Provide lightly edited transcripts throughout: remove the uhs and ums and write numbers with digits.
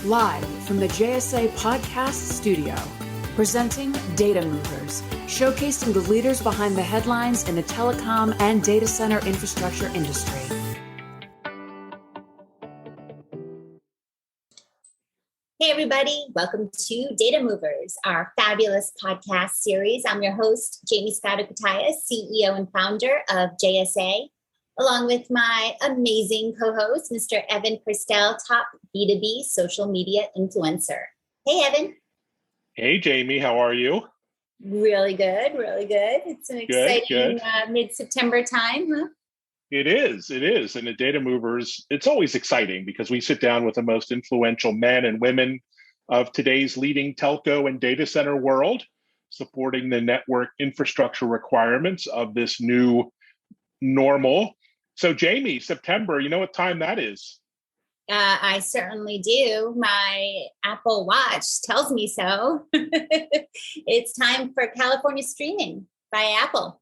Live from the JSA Podcast Studio, presenting Data Movers, showcasing the leaders behind the headlines in the telecom and data center infrastructure industry. Hey everybody, welcome to Data Movers, our fabulous podcast series. I'm your host, Jamie Scotto-Cutaia, CEO and founder of JSA, along with my amazing co-host, Mr. Evan Christel, top B2B social media influencer. Hey, Evan. Hey, Jamie. How are you? Really good, really good. It's an exciting mid-September time, huh? It is. And at Data Movers, it's always exciting because we sit down with the most influential men and women of today's leading telco and data center world, supporting the network infrastructure requirements of this new normal. So, Jamie, September, you know what time that is? I certainly do. My Apple Watch tells me so. It's time for California streaming by Apple.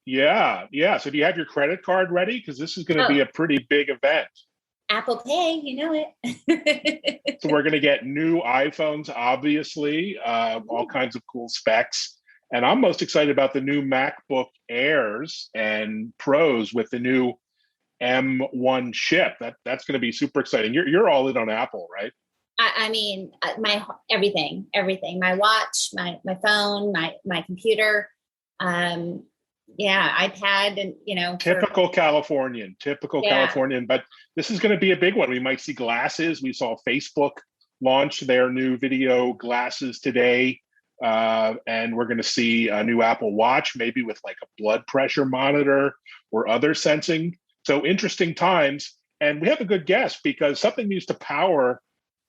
Yeah. So do you have your credit card ready? Because this is going to be a pretty big event. Apple Pay, you know it. So we're going to get new iPhones, obviously, all kinds of cool specs. And I'm most excited about the new MacBook Airs and Pros with the new M1 chip. That's going to be super exciting. You're all in on Apple, right? I mean, my everything, my watch, my phone, my computer, iPad, and typical Californian. But this is going to be a big one. We might see glasses. We saw Facebook launch their new video glasses today. And we're going to see a new Apple Watch, maybe with like a blood pressure monitor or other sensing. So interesting times. And we have a good guest because something needs to power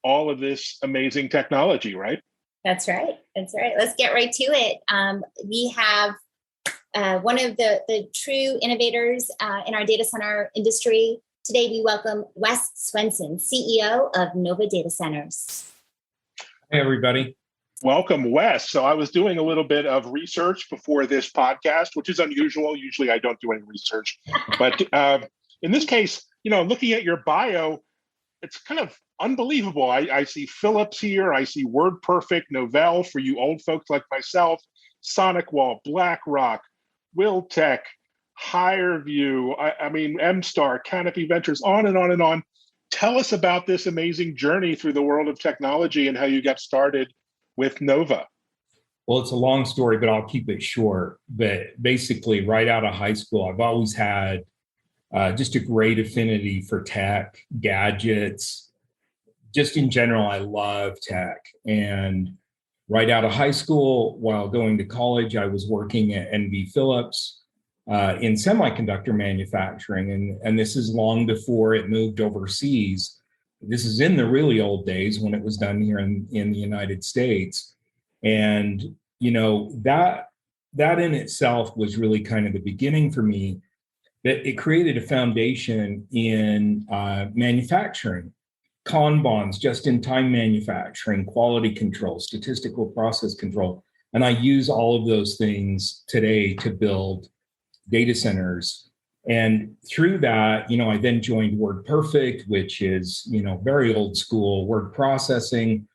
all of this amazing technology, right? That's right. Let's get right to it. We have one of the true innovators in our data center industry. Today, we welcome Wes Swenson, CEO of Novva Data Centers. Hey, everybody. Welcome, Wes. So I was doing a little bit of research before this podcast, which is unusual. Usually I don't do any research. But in this case, looking at your bio, it's kind of unbelievable. I see Philips here. I see WordPerfect, Novell for you old folks like myself, SonicWall, BlackRock, WillTech, HireView, MStar, Canopy Ventures, on and on and on. Tell us about this amazing journey through the world of technology and how you got started with Novva. Well, it's a long story, but I'll keep it short. But basically, right out of high school, I've always had just a great affinity for tech, gadgets. Just in general, I love tech. And right out of high school, while going to college, I was working at NV Philips in semiconductor manufacturing. And this is long before it moved overseas. This is in the really old days when it was done here in the United States. And, that in itself was really kind of the beginning for me. That it created a foundation in manufacturing, Kanbans, just-in-time manufacturing, quality control, statistical process control. And I use all of those things today to build data centers. And through that, I then joined WordPerfect, which is, very old school word processing,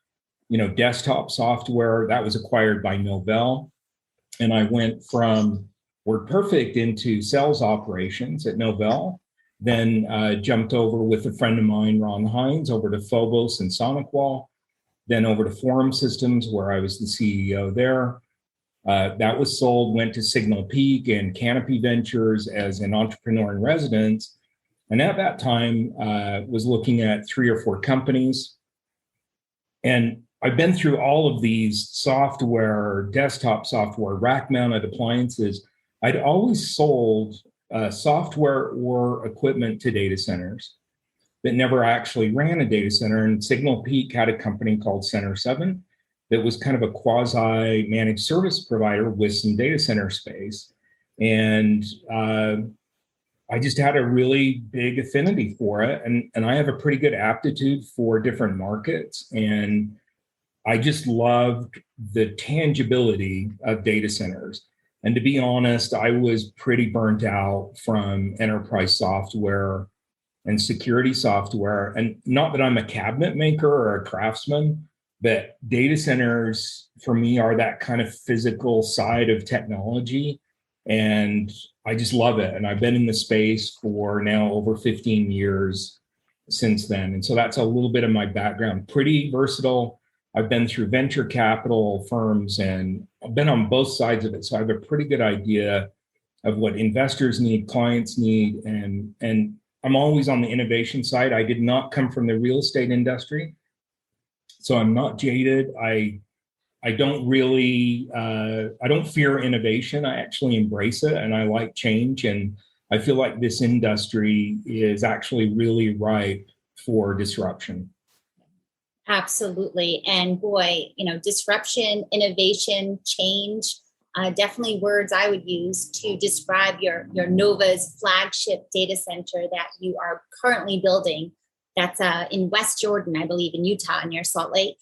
desktop software that was acquired by Novell. And I went from WordPerfect into sales operations at Novell, then jumped over with a friend of mine, Ron Hines, over to Phobos and SonicWall, then over to Forum Systems, where I was the CEO there. That was sold, went to Signal Peak and Canopy Ventures as an entrepreneur in residence. And at that time, was looking at 3 or 4 companies. And I've been through all of these software, desktop software, rack-mounted appliances. I'd always sold software or equipment to data centers, but never actually ran a data center. And Signal Peak had a company called Center 7 that was kind of a quasi-managed service provider with some data center space. And I just had a really big affinity for it. And I have a pretty good aptitude for different markets. And I just loved the tangibility of data centers. And to be honest, I was pretty burnt out from enterprise software and security software. And not that I'm a cabinet maker or a craftsman, but data centers for me are that kind of physical side of technology. And I just love it. And I've been in the space for now over 15 years since then. And so that's a little bit of my background, pretty versatile. I've been through venture capital firms and I've been on both sides of it. So I have a pretty good idea of what investors need, clients need, and I'm always on the innovation side. I did not come from the real estate industry, so I'm not jaded. I don't really, I don't fear innovation. I actually embrace it and I like change. And I feel like this industry is actually really ripe for disruption. Absolutely. And boy, disruption, innovation, change, definitely words I would use to describe your Novva's flagship data center that you are currently building. That's in West Jordan, I believe, in Utah, near Salt Lake.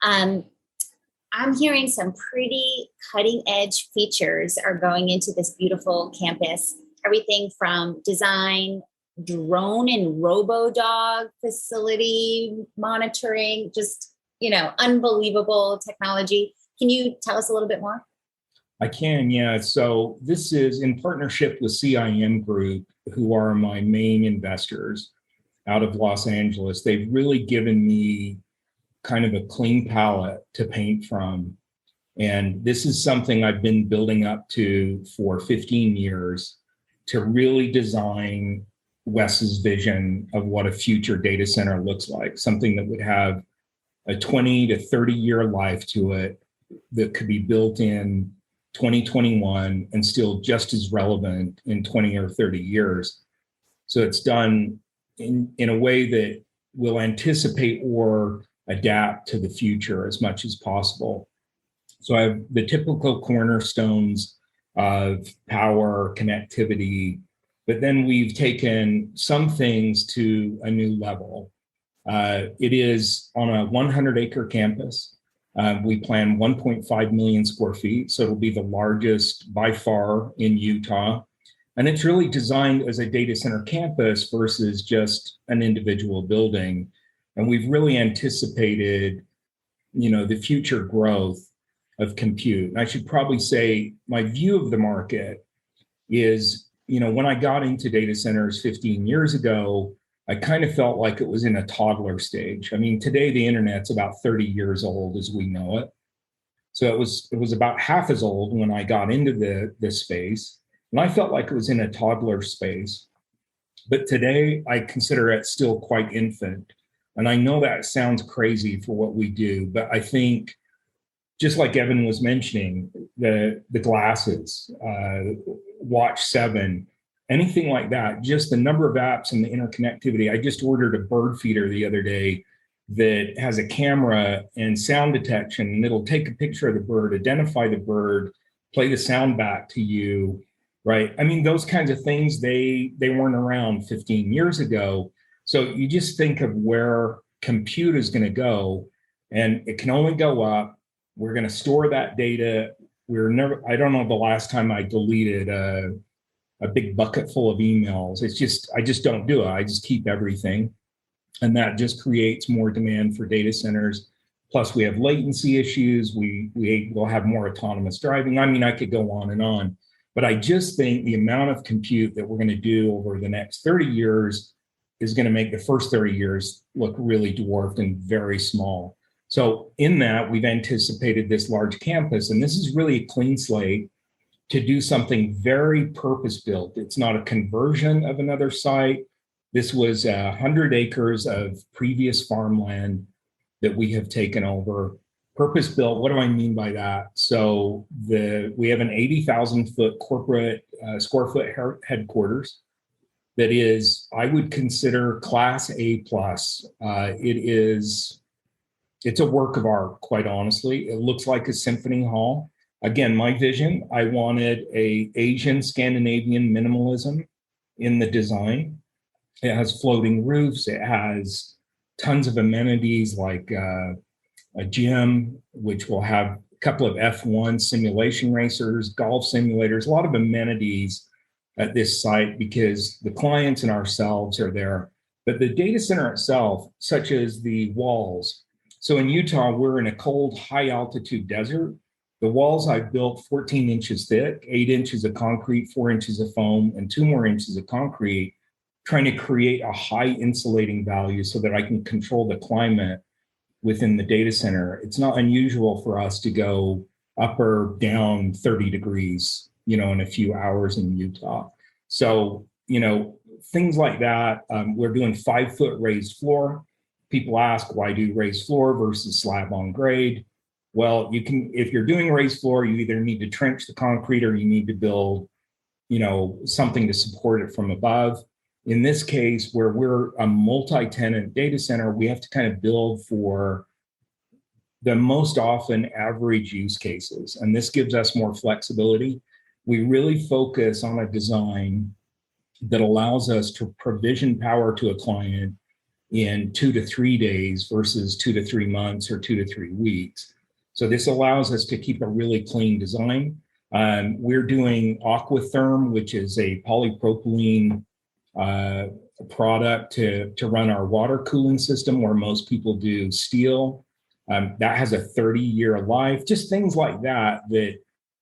I'm hearing some pretty cutting edge features are going into this beautiful campus. Everything from design, drone and robo-dog facility monitoring, just, unbelievable technology. Can you tell us a little bit more? I can, yeah. So this is in partnership with CIM Group, who are my main investors out of Los Angeles. They've really given me kind of a clean palette to paint from. And this is something I've been building up to for 15 years to really design Wes's vision of what a future data center looks like, something that would have a 20 to 30 year life to it that could be built in 2021 and still just as relevant in 20 or 30 years. So it's done in a way that will anticipate or adapt to the future as much as possible. So I have the typical cornerstones of power, connectivity, but then we've taken some things to a new level. It is on a 100-acre campus. We plan 1.5 million square feet, so it'll be the largest by far in Utah. And it's really designed as a data center campus versus just an individual building. And we've really anticipated, the future growth of compute. And I should probably say my view of the market is, when I got into data centers 15 years ago, I kind of felt like it was in a toddler stage. I mean, today the internet's about 30 years old as we know it. So it was about half as old when I got into this space. And I felt like it was in a toddler space. But today I consider it still quite infant. And I know that sounds crazy for what we do, but I think, just like Evan was mentioning, the glasses, Watch 7, anything like that, just the number of apps and the interconnectivity. I just ordered a bird feeder the other day that has a camera and sound detection, and it'll take a picture of the bird, identify the bird, play the sound back to you, right? I mean, those kinds of things, they weren't around 15 years ago. So you just think of where compute is going to go, and it can only go up. We're going to store that data. I don't know the last time I deleted a big bucket full of emails. I just don't do it. I just keep everything. And that just creates more demand for data centers. Plus we have latency issues. We will have more autonomous driving. I mean, I could go on, but I just think the amount of compute that we're going to do over the next 30 years is going to make the first 30 years look really dwarfed and very small. So in that, we've anticipated this large campus, and this is really a clean slate to do something very purpose-built. It's not a conversion of another site. This was 100 acres of previous farmland that we have taken over. Purpose-built, what do I mean by that? So we have an 80,000 foot corporate square foot headquarters that is, I would consider Class A plus. It's a work of art, quite honestly. It looks like a symphony hall. Again, my vision, I wanted a Asian Scandinavian minimalism in the design. It has floating roofs. It has tons of amenities like a gym, which will have a couple of F1 simulation racers, golf simulators, a lot of amenities at this site because the clients and ourselves are there. But the data center itself, such as the walls, so in Utah, we're in a cold, high altitude desert. The walls I've built 14 inches thick, 8 inches of concrete, 4 inches of foam, and 2 more inches of concrete, trying to create a high insulating value so that I can control the climate within the data center. It's not unusual for us to go up or down 30 degrees, in a few hours in Utah. So, things like that. We're doing 5-foot raised floor. People ask, why do raised floor versus slab on grade? Well, if you're doing raised floor, you either need to trench the concrete or you need to build, something to support it from above. In this case, where we're a multi-tenant data center, we have to kind of build for the most often average use cases. And this gives us more flexibility. We really focus on a design that allows us to provision power to a client in 2 to 3 days versus 2 to 3 months or 2 to 3 weeks. So this allows us to keep a really clean design. We're doing Aquatherm, which is a polypropylene product to run our water cooling system, where most people do steel. That has a 30-year life, just things like that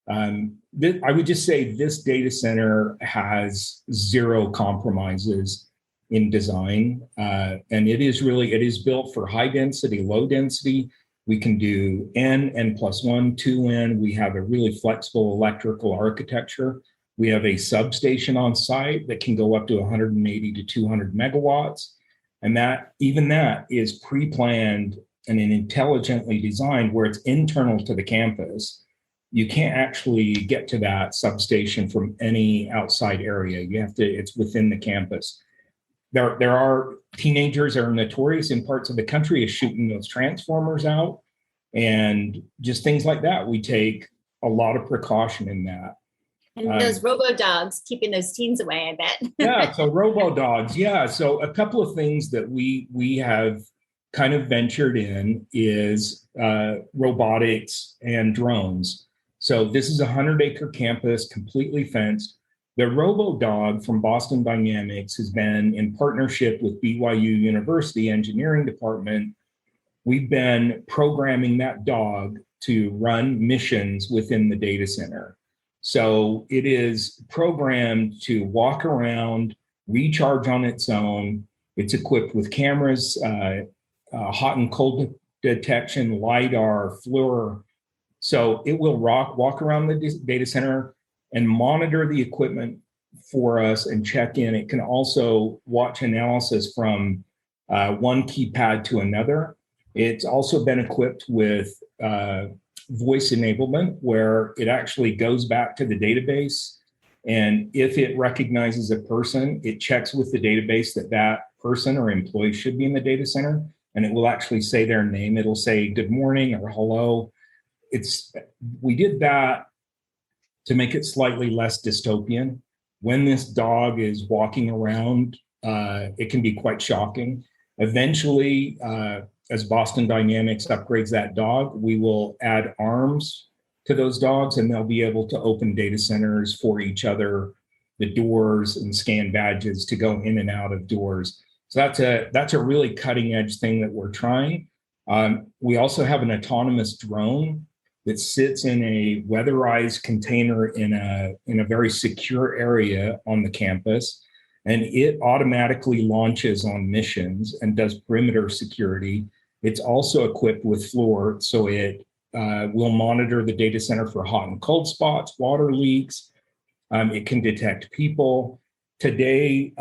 I would just say this data center has zero compromises in design. And it is built for high density, low density. We can do N+1, 2N. We have a really flexible electrical architecture. We have a substation on site that can go up to 180 to 200 megawatts. And that is pre-planned and intelligently designed where it's internal to the campus. You can't actually get to that substation from any outside area. It's within the campus. There are teenagers that are notorious in parts of the country as shooting those transformers out and just things like that. We take a lot of precaution in that. And those robo dogs keeping those teens away, I bet. Yeah, so robo dogs. Yeah, so a couple of things that we have kind of ventured in is robotics and drones. So this is a 100-acre campus, completely fenced. The robo dog from Boston Dynamics has been in partnership with BYU University Engineering Department. We've been programming that dog to run missions within the data center. So it is programmed to walk around, recharge on its own. It's equipped with cameras, hot and cold detection, LiDAR, FLIR. So it will walk around the data center and monitor the equipment for us and check in. It can also watch analysis from one keypad to another. It's also been equipped with voice enablement, where it actually goes back to the database. And if it recognizes a person, it checks with the database that person or employee should be in the data center. And it will actually say their name. It'll say good morning or hello. We did that to make it slightly less dystopian. When this dog is walking around, it can be quite shocking. Eventually, as Boston Dynamics upgrades that dog, we will add arms to those dogs, and they'll be able to open data centers for each other, the doors, and scan badges to go in and out of doors. So that's a really cutting edge thing that we're trying. We also have an autonomous drone that sits in a weatherized container in a very secure area on the campus, and it automatically launches on missions and does perimeter security. It's also equipped with FLIR, so it will monitor the data center for hot and cold spots, water leaks. It can detect people. Today,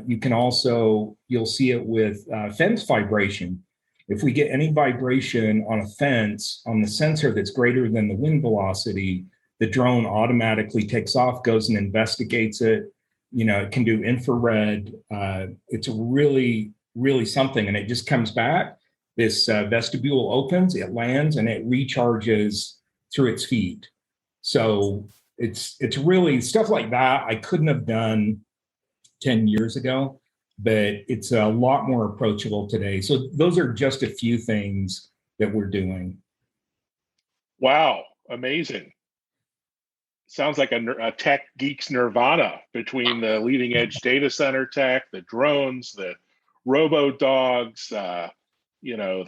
you'll see it with fence vibration. If we get any vibration on a fence on the sensor that's greater than the wind velocity, the drone automatically takes off, goes and investigates it. It can do infrared. It's really, really something. And it just comes back. This vestibule opens, it lands, and it recharges through its feet. So it's really stuff like that I couldn't have done 10 years ago, but it's a lot more approachable today. So those are just a few things that we're doing. Wow, amazing. Sounds like a tech geek's nirvana between the leading edge data center tech, the drones, the robo dogs, the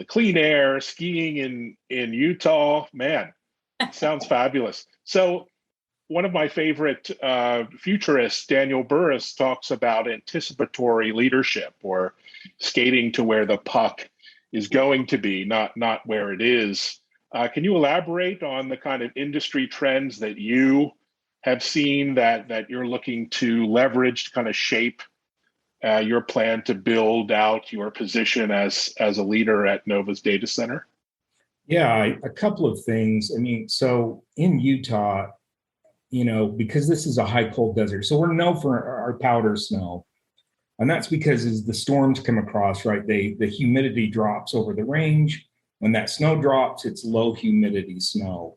clean air, skiing in Utah. Man, sounds fabulous. So one of my favorite futurists, Daniel Burrus, talks about anticipatory leadership, or skating to where the puck is going to be, not where it is. Can you elaborate on the kind of industry trends that you have seen that you're looking to leverage to kind of shape your plan to build out your position as a leader at Novva's data center? Yeah, a couple of things. I mean, so in Utah, because this is a high cold desert, so we're known for our powder snow. And that's because as the storms come across, right, the humidity drops over the range. When that snow drops, it's low humidity snow.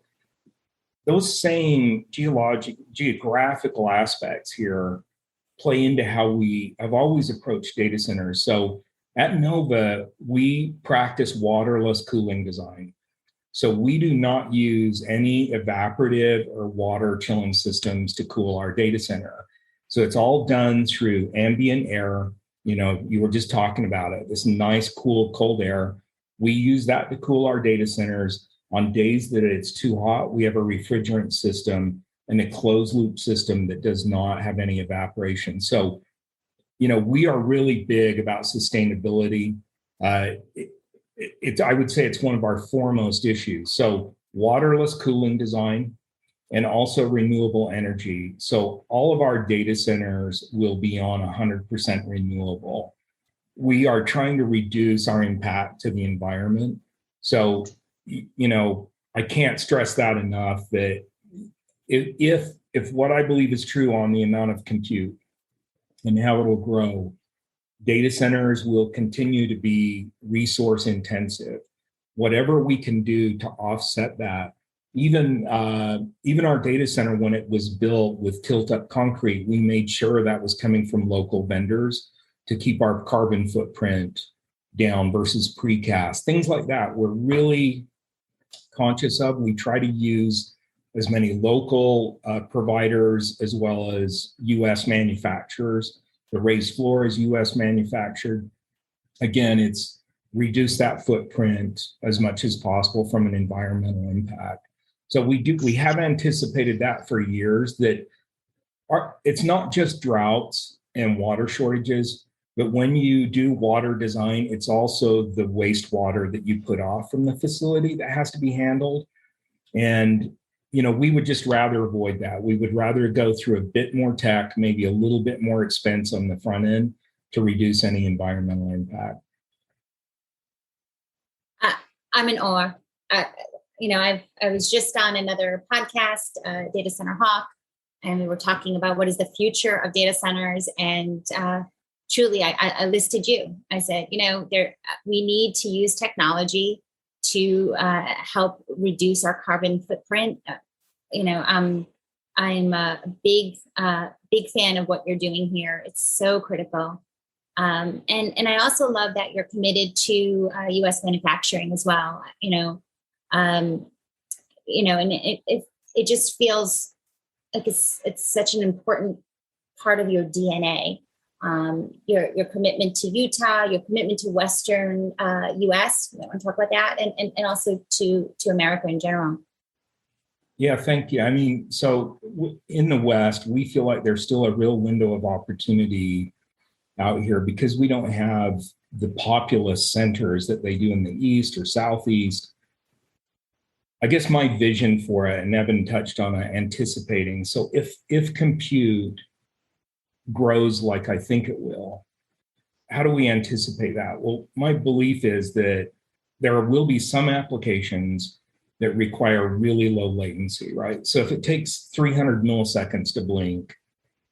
Those same geographical aspects here play into how we have always approached data centers. So at Novva, we practice waterless cooling design. So we do not use any evaporative or water chilling systems to cool our data center. So it's all done through ambient air. You were just talking about it, this nice, cool, cold air. We use that to cool our data centers. On days that it's too hot, we have a refrigerant system and a closed loop system that does not have any evaporation. So, we are really big about sustainability. I would say it's one of our foremost issues. So waterless cooling design and also renewable energy. So all of our data centers will be on 100% renewable. We are trying to reduce our impact to the environment. So, I can't stress that enough, that if what I believe is true on the amount of compute and how it'll grow, data centers will continue to be resource intensive. Whatever we can do to offset that, even our data center, when it was built with tilt-up concrete, we made sure that was coming from local vendors to keep our carbon footprint down versus precast. Things like that we're really conscious of. We try to use as many local providers as well as U.S. manufacturers. The raised floor is U.S. manufactured. Again, it's reduce that footprint as much as possible from an environmental impact. So we have anticipated that for years, that it's not just droughts and water shortages, but when you do water design, it's also the wastewater that you put off from the facility that has to be handled. And we would just rather avoid that. We would rather go through a bit more tech, maybe a little bit more expense on the front end to reduce any environmental impact. I'm in awe. I was just on another podcast, Data Center Hawk, and we were talking about what is the future of data centers. And truly, I listed you. I said, we need to use technology to help reduce our carbon footprint. I'm a big fan of what you're doing here. It's so critical. And I also love that you're committed to U.S. manufacturing as well. And it just feels like it's such an important part of your DNA. Your commitment to Utah, your commitment to Western U.S. I want to talk about that, and also to America in general. Yeah, thank you. I mean, so in the West, we feel like there's still a real window of opportunity out here because we don't have the populous centers that they do in the East or Southeast. I guess my vision for it, and Evan touched on it, anticipating. So if compute grows like I think it will, how do we anticipate that? Well, my belief is that there will be some applications that require really low latency, right? So if it takes 300 milliseconds to blink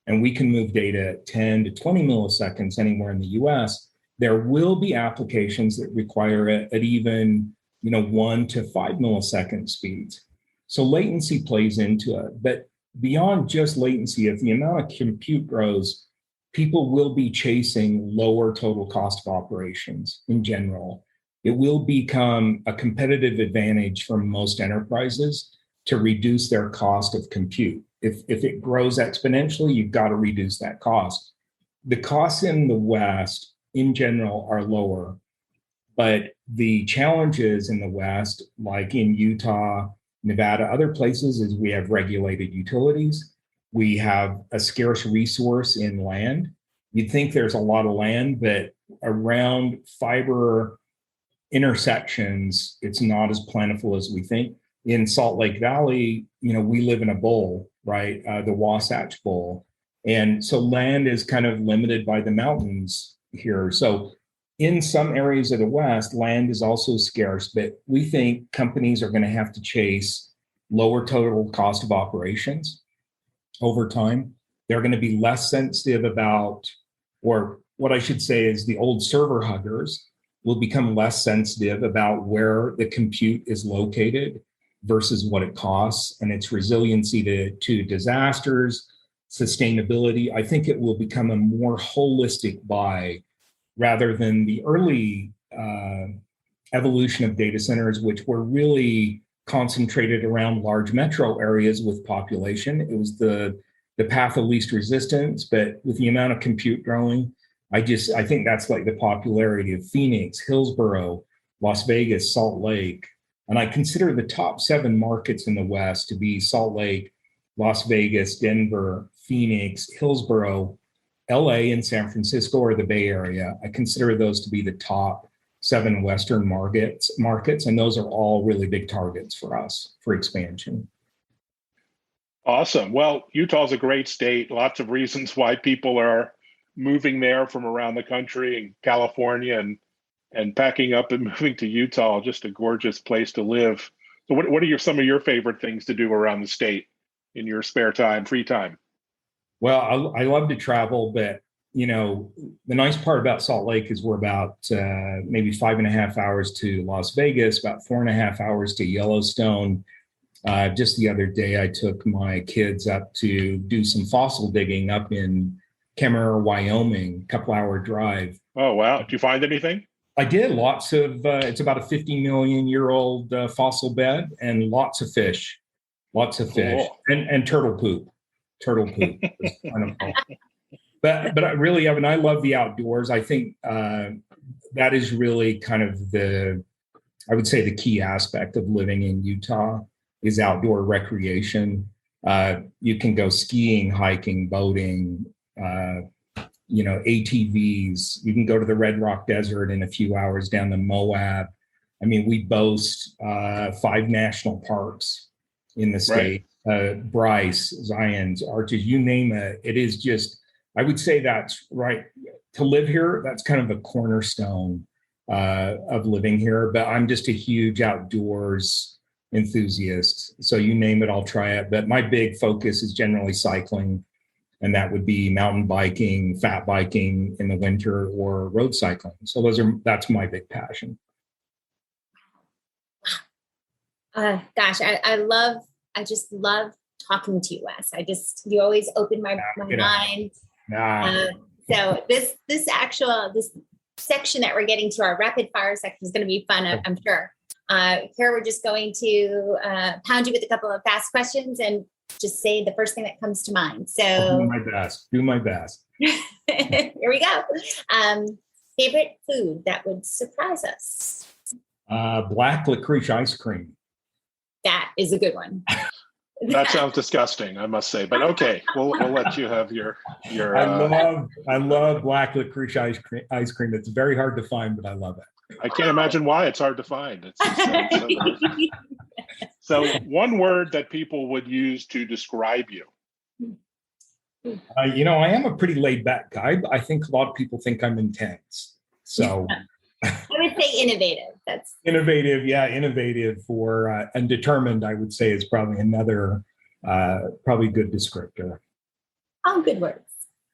and we can move data at 10 to 20 milliseconds anywhere in the US, there will be applications that require it at even 1 to 5 millisecond speeds. So latency plays into it. But beyond just latency, if the amount of compute grows, people will be chasing lower total cost of operations in general. It will become a competitive advantage for most enterprises to reduce their cost of compute. If it grows exponentially, you've got to reduce that cost. The costs in the West in general are lower. But the challenges in the West, like in Utah, Nevada, other places, is we have regulated utilities. We have a scarce resource in land. You'd think there's a lot of land, but around fiber intersections, it's not as plentiful as we think. In Salt Lake Valley, we live in a bowl, right? The Wasatch Bowl. And so land is kind of limited by the mountains here. So in some areas of the West, land is also scarce, but we think companies are going to have to chase lower total cost of operations over time. They're going to be less sensitive about, or what I should say is the old server huggers will become less sensitive about where the compute is located versus what it costs and its resiliency to disasters, sustainability. I think it will become a more holistic buy rather than the early evolution of data centers, which were really concentrated around large metro areas with population. It was the path of least resistance, but with the amount of compute growing, I think that's like the popularity of Phoenix, Hillsboro, Las Vegas, Salt Lake. And I consider the top 7 markets in the West to be Salt Lake, Las Vegas, Denver, Phoenix, Hillsboro, LA, and San Francisco, or the Bay Area. I consider those to be the top 7 Western markets, and those are all really big targets for us for expansion. Awesome. Well, Utah's a great state. Lots of reasons why people are moving there from around the country, and California, and packing up and moving to Utah. Just a gorgeous place to live. So what are some of your favorite things to do around the state in your spare time, free time? Well, I love to travel, but the nice part about Salt Lake is we're about maybe 5.5 hours to Las Vegas, about 4.5 hours to Yellowstone. Just the other day, I took my kids up to do some fossil digging up in Kemmerer, Wyoming, couple-hour drive. Oh, wow. Did you find anything? I did. Lots of, it's about a 50 million year old fossil bed, and lots of fish, Cool. and turtle poop. Is kind of cool. But I really, Evan, I love the outdoors. I think that is really kind of I would say the key aspect of living in Utah is outdoor recreation. You can go skiing, hiking, boating, ATVs. You can go to the Red Rock Desert in a few hours, down to Moab. I mean, we boast 5 national parks in the state. Right. Bryce, Zions, Arches, you name it. It is just, I would say that's right. To live here, that's kind of a cornerstone of living here. But I'm just a huge outdoors enthusiast. So you name it, I'll try it. But my big focus is generally cycling. And that would be mountain biking, fat biking in the winter, or road cycling. So that's my big passion. Gosh, I just love talking to you, Wes. You always open my mind. So this section that we're getting to, our rapid fire section, is going to be fun, I'm sure. Here we're just going to pound you with a couple of fast questions and just say the first thing that comes to mind. So I'll do my best. Here we go. Favorite food that would surprise us? Black licorice ice cream. That is a good one. That sounds disgusting, I must say. But okay, we'll let you have your. I love black licorice ice cream. It's very hard to find, but I love it. I can't imagine why it's hard to find. So one word that people would use to describe you. I am a pretty laid back guy, but I think a lot of people think I'm intense. So I would say innovative. That's innovative. Yeah, innovative and determined, I would say, is probably another probably good descriptor. All good words.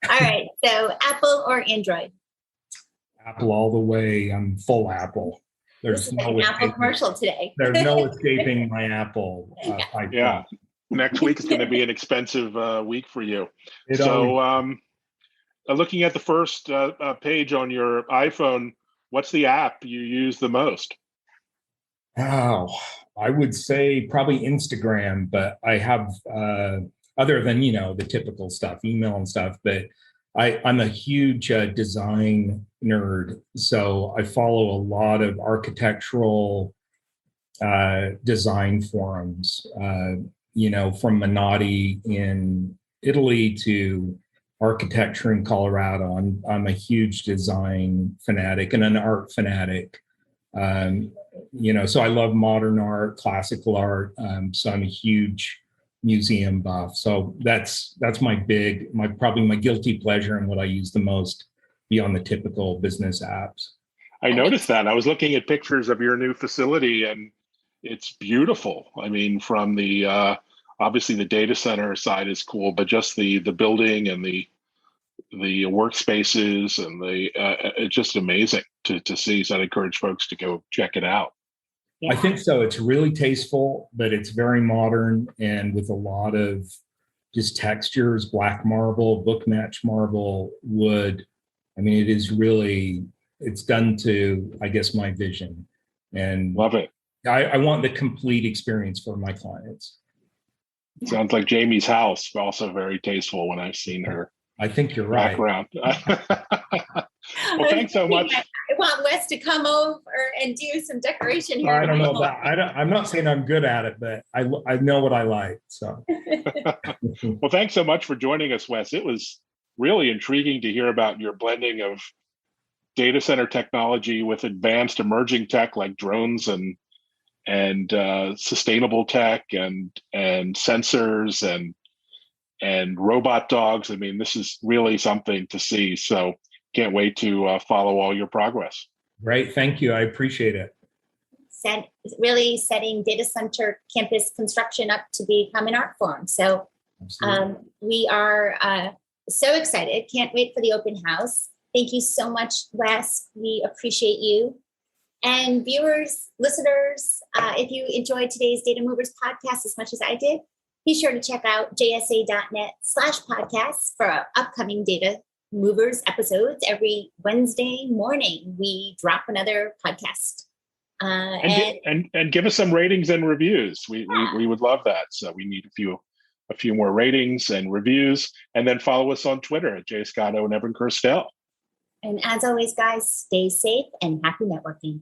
All right. So Apple or Android? Apple all the way. I'm full Apple. There's no Apple commercial today. There's no escaping my Apple. Yeah. Next week is going to be an expensive week for you. Looking at the first page on your iPhone, what's the app you use the most? Oh, I would say probably Instagram, but I have other than the typical stuff, email and stuff. But I'm a huge design nerd, so I follow a lot of architectural design forums, from Minotti in Italy to architecture in Colorado. I'm a huge design fanatic and an art fanatic. So I love modern art, classical art. So I'm a huge museum buff. So that's probably my guilty pleasure and what I use the most beyond the typical business apps. I noticed that. I was looking at pictures of your new facility, and it's beautiful. I mean, from the obviously the data center side is cool, but just the building and the workspaces and it's just amazing to see. So I'd encourage folks to go check it out. Yeah. I think so. It's really tasteful, but it's very modern and with a lot of just textures, black marble, book match marble, wood. I mean, it is really, it's done to, I guess, my vision. And love it. I want the complete experience for my clients. Sounds like Jamie's house, also very tasteful when I've seen her. I think you're background. right. Well, thanks so much. I want Wes to come over and do some decoration here. I don't know about. I'm not saying I'm good at it, but I know what I like. So. Well, thanks so much for joining us, Wes. It was really intriguing to hear about your blending of data center technology with advanced emerging tech like drones and sustainable tech and sensors and robot dogs. I mean, this is really something to see. So can't wait to follow all your progress. Great. Thank you. I appreciate it. Really setting data center campus construction up to become an art form. So we are so excited. Can't wait for the open house. Thank you so much, Wes. We appreciate you. And viewers, listeners, if you enjoyed today's Data Movers podcast as much as I did, be sure to check out jsa.net/podcasts for our upcoming Data Movers episodes. Every Wednesday morning, we drop another podcast. And give us some ratings and reviews. We would love that. So we need a few more ratings and reviews, and then follow us on Twitter at jscotto and Evan Kirstel. And as always, guys, stay safe and happy networking.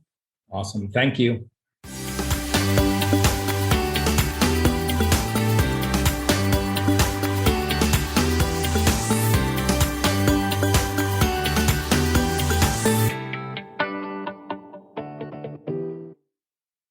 Awesome. Thank you.